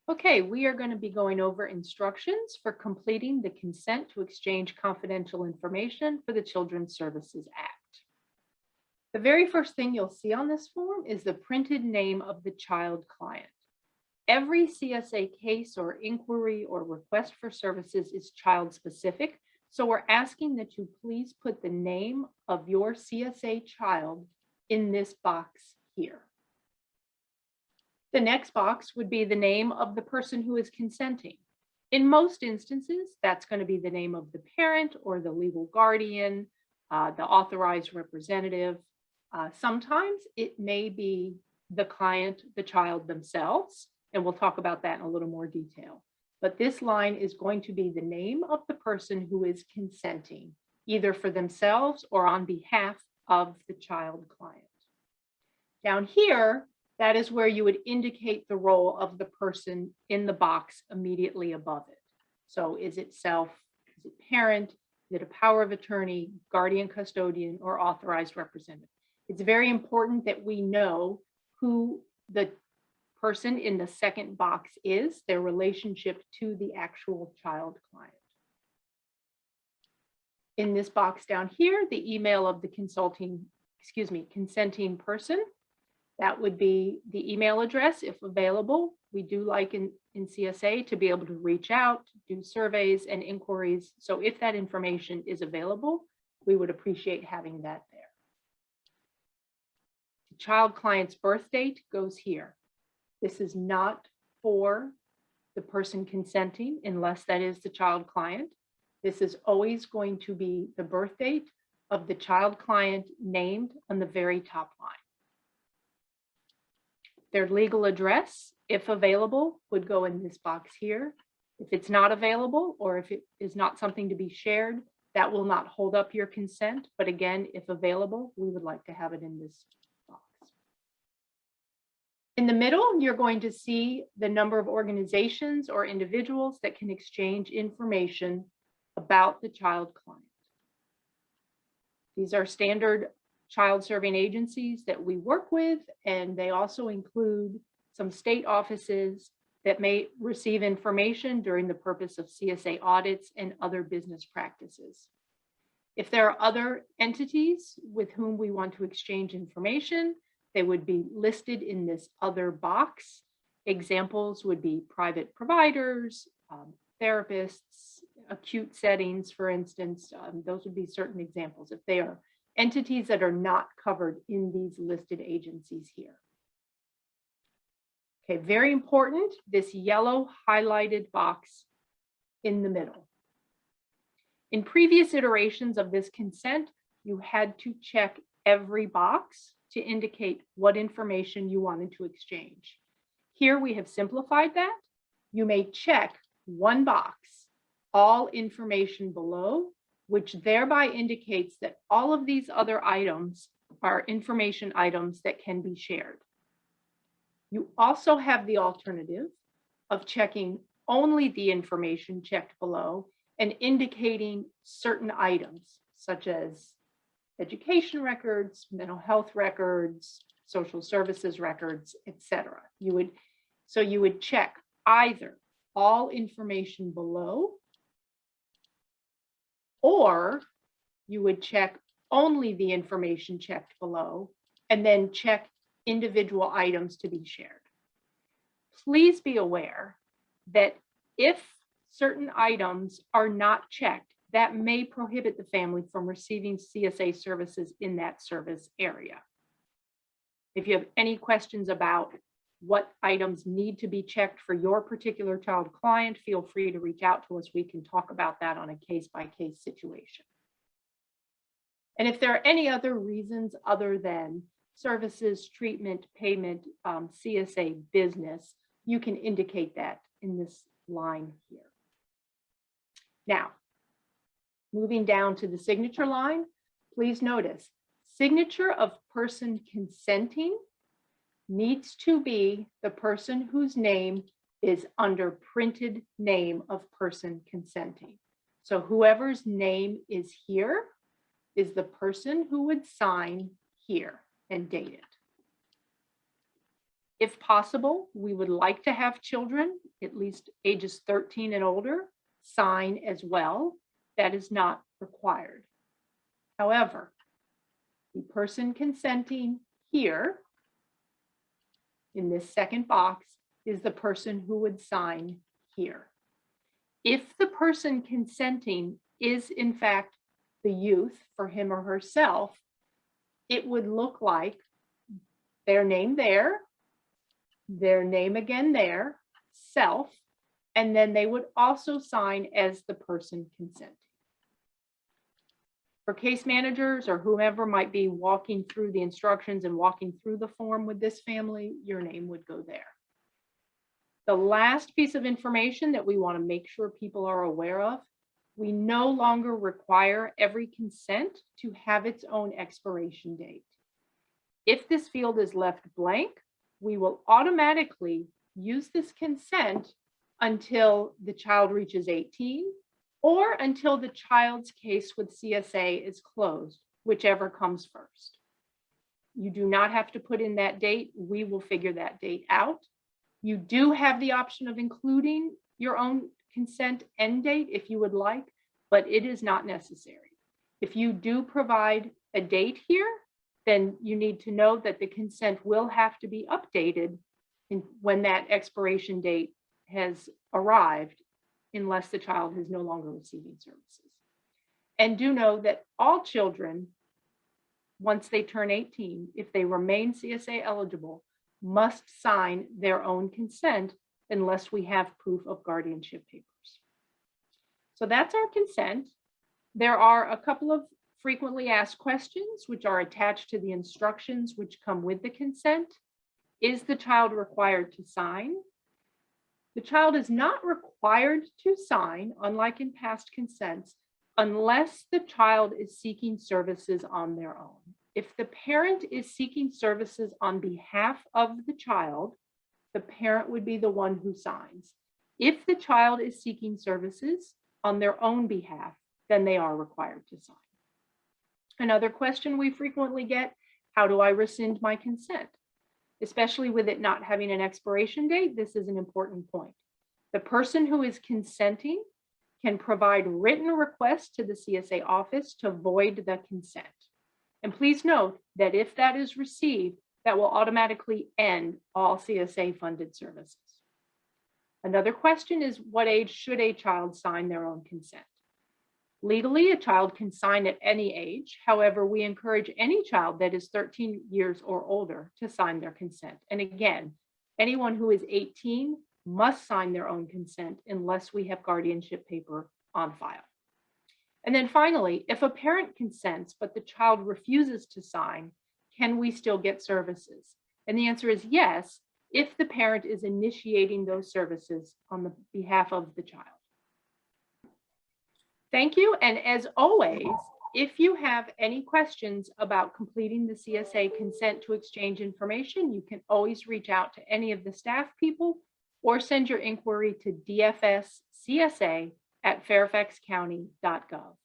Okay, we are going to be going over instructions for completing the consent to exchange confidential information for the Children's Services Act. The very first thing you'll see on this form is the printed name of the child client. Every CSA case or inquiry or request for services is child specific, so we're asking that you please put the name of your CSA child in this box here. The next box would be the name of the person who is consenting. In most instances, that's going to be the name of the parent or the legal guardian, the authorized representative. Sometimes it may be the client, the child themselves, and we'll talk about that in a little more detail. But this line is going to be the name of the person who is consenting, either for themselves or on behalf of the child client. Down here, that is where you would indicate the role of the person in the box immediately above it. So is it self, is it parent, is it a power of attorney, guardian, custodian, or authorized representative? It's very important that we know who the person in the second box is, their relationship to the actual child client. In this box down here, the email of the consenting person. That would be the email address if available. We do like in CSA to be able to reach out, do surveys and inquiries. So if that information is available, we would appreciate having that there. The child client's birth date goes here. This is not for the person consenting unless that is the child client. This is always going to be the birth date of the child client named on the very top line. Their legal address, if available, would go in this box here. If it's not available, or if it is not something to be shared, that will not hold up your consent. But again, if available, we would like to have it in this box. In the middle, you're going to see the number of organizations or individuals that can exchange information about the child client. These are standard child serving agencies that we work with, and they also include some state offices that may receive information during the purpose of CSA audits and other business practices. If there are other entities with whom we want to exchange information, they would be listed in this other box. Examples would be private providers, therapists, acute settings, for instance. Those would be certain examples if they are entities that are not covered in these listed agencies here. Okay, very important, this yellow highlighted box in the middle. In previous iterations of this consent, you had to check every box to indicate what information you wanted to exchange. Here we have simplified that. You may check one box, all information below, which thereby indicates that all of these other items are information items that can be shared. You also have the alternative of checking only the information checked below and indicating certain items, such as education records, mental health records, social services records, etc. You would check either all information below, or you would check only the information checked below and then check individual items to be shared. Please be aware that if certain items are not checked, that may prohibit the family from receiving CSA services in that service area. If you have any questions about what items need to be checked for your particular child client, feel free to reach out to us. We can talk about that on a case-by-case situation. And if there are any other reasons other than services, treatment, payment, CSA business, you can indicate that in this line here. Now, moving down to the signature line, please notice, signature of person consenting needs to be the person whose name is under printed name of person consenting. So whoever's name is here is the person who would sign here and date it. If possible, we would like to have children, at least ages 13 and older, sign as well. That is not required. However, the person consenting here in this second box is the person who would sign here. If the person consenting is in fact the youth for him or herself, it would look like their name there, their name again there, self, and then they would also sign as the person consenting. For case managers or whomever might be walking through the instructions and walking through the form with this family, your name would go there. The last piece of information that we want to make sure people are aware of, we no longer require every consent to have its own expiration date. If this field is left blank, we will automatically use this consent until the child reaches 18 or until the child's case with CSA is closed, whichever comes first. You do not have to put in that date. We will figure that date out. You do have the option of including your own consent end date if you would like, but it is not necessary. If you do provide a date here, then you need to know that the consent will have to be updated when that expiration date has arrived, unless the child is no longer receiving services. And do know that all children, once they turn 18, if they remain CSA eligible, must sign their own consent unless we have proof of guardianship papers. So that's our consent. There are a couple of frequently asked questions which are attached to the instructions which come with the consent. Is the child required to sign? The child is not required to sign, unlike in past consents, unless the child is seeking services on their own. If the parent is seeking services on behalf of the child, the parent would be the one who signs. If the child is seeking services on their own behalf, then they are required to sign. Another question we frequently get, how do I rescind my consent? Especially with it not having an expiration date, this is an important point. The person who is consenting can provide written requests to the CSA office to void the consent. And please note that if that is received, that will automatically end all CSA funded services. Another question is, what age should a child sign their own consent? Legally, a child can sign at any age. However, we encourage any child that is 13 years or older to sign their consent. And again, anyone who is 18 must sign their own consent unless we have guardianship paper on file. And then finally, if a parent consents, but the child refuses to sign, can we still get services? And the answer is yes, if the parent is initiating those services on the behalf of the child. Thank you. And as always, if you have any questions about completing the CSA consent to exchange information, you can always reach out to any of the staff people or send your inquiry to dfscsa@fairfaxcounty.gov.